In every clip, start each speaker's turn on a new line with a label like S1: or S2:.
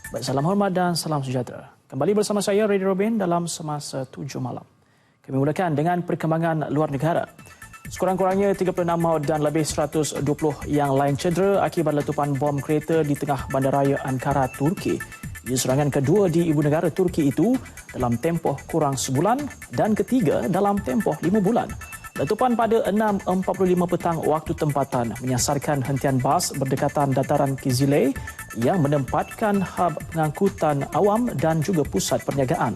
S1: Baik, salam hormat dan salam sejahtera. Kembali bersama saya, Radio Robin, dalam Semasa 7 Malam. Kami mulakan dengan perkembangan luar negara. Sekurang-kurangnya 36 maut dan lebih 120 yang lain cedera akibat letupan bom kereta di tengah bandaraya Ankara, Turki. Ia serangan kedua di ibu negara Turki itu dalam tempoh kurang sebulan dan ketiga dalam tempoh 5 bulan. Letupan pada 6.45 petang waktu tempatan menyasarkan hentian bas berdekatan dataran Kizile yang menempatkan hub pengangkutan awam dan juga pusat perniagaan.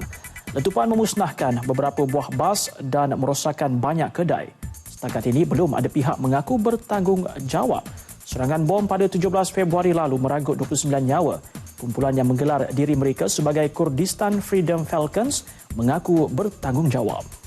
S1: Letupan memusnahkan beberapa buah bas dan merosakkan banyak kedai. Setakat ini belum ada pihak mengaku bertanggungjawab. Serangan bom pada 17 Februari lalu meranggut 29 nyawa. Kumpulan yang menggelar diri mereka sebagai Kurdistan Freedom Falcons mengaku bertanggungjawab.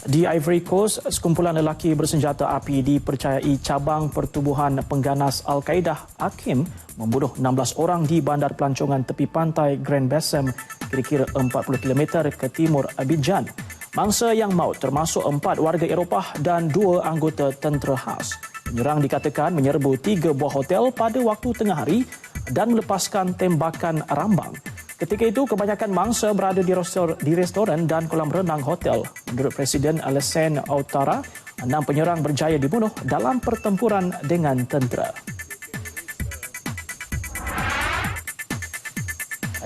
S1: Di Ivory Coast, sekumpulan lelaki bersenjata api dipercayai cabang pertubuhan pengganas Al-Qaeda Akim membunuh 16 orang di bandar pelancongan tepi pantai Grand Bassam kira-kira 40 km ke timur Abidjan. Mangsa yang maut termasuk 4 warga Eropah dan 2 anggota tentera khas. Penyerang dikatakan menyerbu 3 buah hotel pada waktu tengah hari dan melepaskan tembakan rambang. Ketika itu, kebanyakan mangsa berada di restoran dan kolam renang hotel. Menurut Presiden Alassane Ouattara, 6 penyerang berjaya dibunuh dalam pertempuran dengan tentera.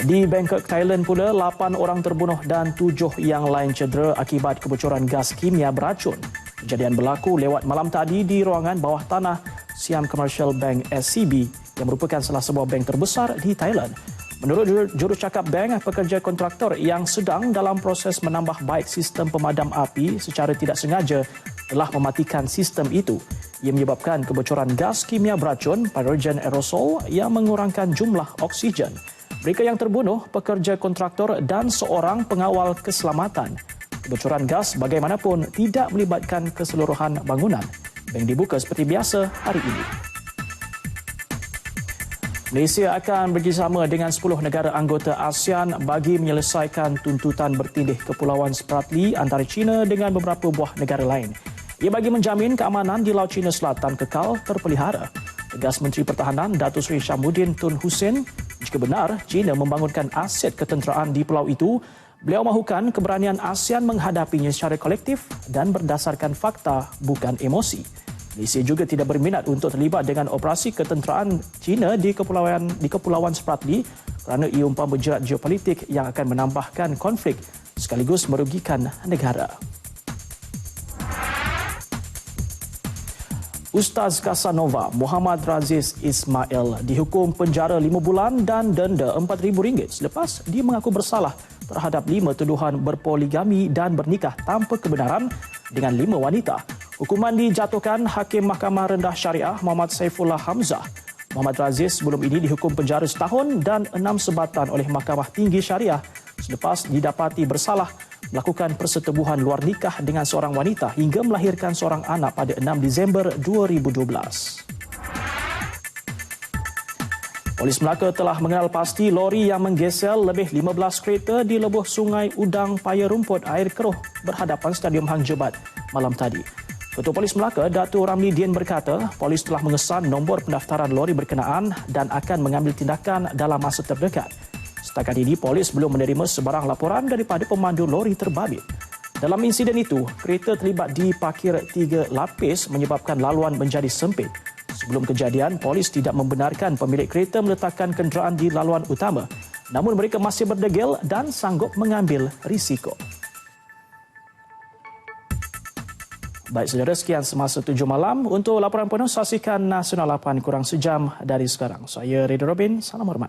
S1: Di Bangkok, Thailand pula, 8 orang terbunuh dan 7 yang lain cedera akibat kebocoran gas kimia beracun. Kejadian berlaku lewat malam tadi di ruangan bawah tanah Siam Commercial Bank SCB yang merupakan salah sebuah bank terbesar di Thailand. Menurut jurucakap bank, pekerja kontraktor yang sedang dalam proses menambah baik sistem pemadam api secara tidak sengaja telah mematikan sistem itu. Ia menyebabkan kebocoran gas kimia beracun hidrogen aerosol yang mengurangkan jumlah oksigen. Mereka yang terbunuh, pekerja kontraktor dan seorang pengawal keselamatan. Kebocoran gas bagaimanapun tidak melibatkan keseluruhan bangunan. Bank dibuka seperti biasa hari ini. Malaysia akan bekerjasama dengan 10 negara anggota ASEAN bagi menyelesaikan tuntutan bertindih Kepulauan Spratly antara China dengan beberapa buah negara lain. Ia bagi menjamin keamanan di Laut China Selatan kekal terpelihara. Tegas Menteri Pertahanan Datuk Seri Syamudin Tun Hussein, jika benar China membangunkan aset ketenteraan di pulau itu, beliau mahukan keberanian ASEAN menghadapinya secara kolektif dan berdasarkan fakta bukan emosi. Malaysia juga tidak berminat untuk terlibat dengan operasi ketenteraan China di Kepulauan Spratly kerana ia umpam berjerat geopolitik yang akan menambahkan konflik sekaligus merugikan negara. Ustaz Casanova Muhammad Raziz Ismail dihukum penjara 5 bulan dan denda RM4,000 selepas dia mengaku bersalah terhadap 5 tuduhan berpoligami dan bernikah tanpa kebenaran dengan 5 wanita. Hukuman dijatuhkan Hakim Mahkamah Rendah Syariah Muhammad Saifullah Hamzah. Muhammad Raziz sebelum ini dihukum penjara setahun dan 6 sebatan oleh Mahkamah Tinggi Syariah selepas didapati bersalah melakukan persetubuhan luar nikah dengan seorang wanita hingga melahirkan seorang anak pada 6 Disember 2012. Polis Melaka telah mengenal pasti lori yang menggesel lebih 15 kereta di lebuh Sungai Udang Paya Rumput Air Keruh berhadapan Stadium Hang Jebat malam tadi. Ketua Polis Melaka, Datuk Ramli Din berkata, polis telah mengesan nombor pendaftaran lori berkenaan dan akan mengambil tindakan dalam masa terdekat. Setakat ini, polis belum menerima sebarang laporan daripada pemandu lori terbabit. Dalam insiden itu, kereta terlibat diparkir 3 lapis menyebabkan laluan menjadi sempit. Sebelum kejadian, polis tidak membenarkan pemilik kereta meletakkan kenderaan di laluan utama. Namun mereka masih berdegil dan sanggup mengambil risiko. Baik, saudara, sekian Semasa 7 Malam. Untuk laporan penuh, saksikan Nasional 8 kurang sejam dari sekarang. Saya, Radio Robin. Salam hormat.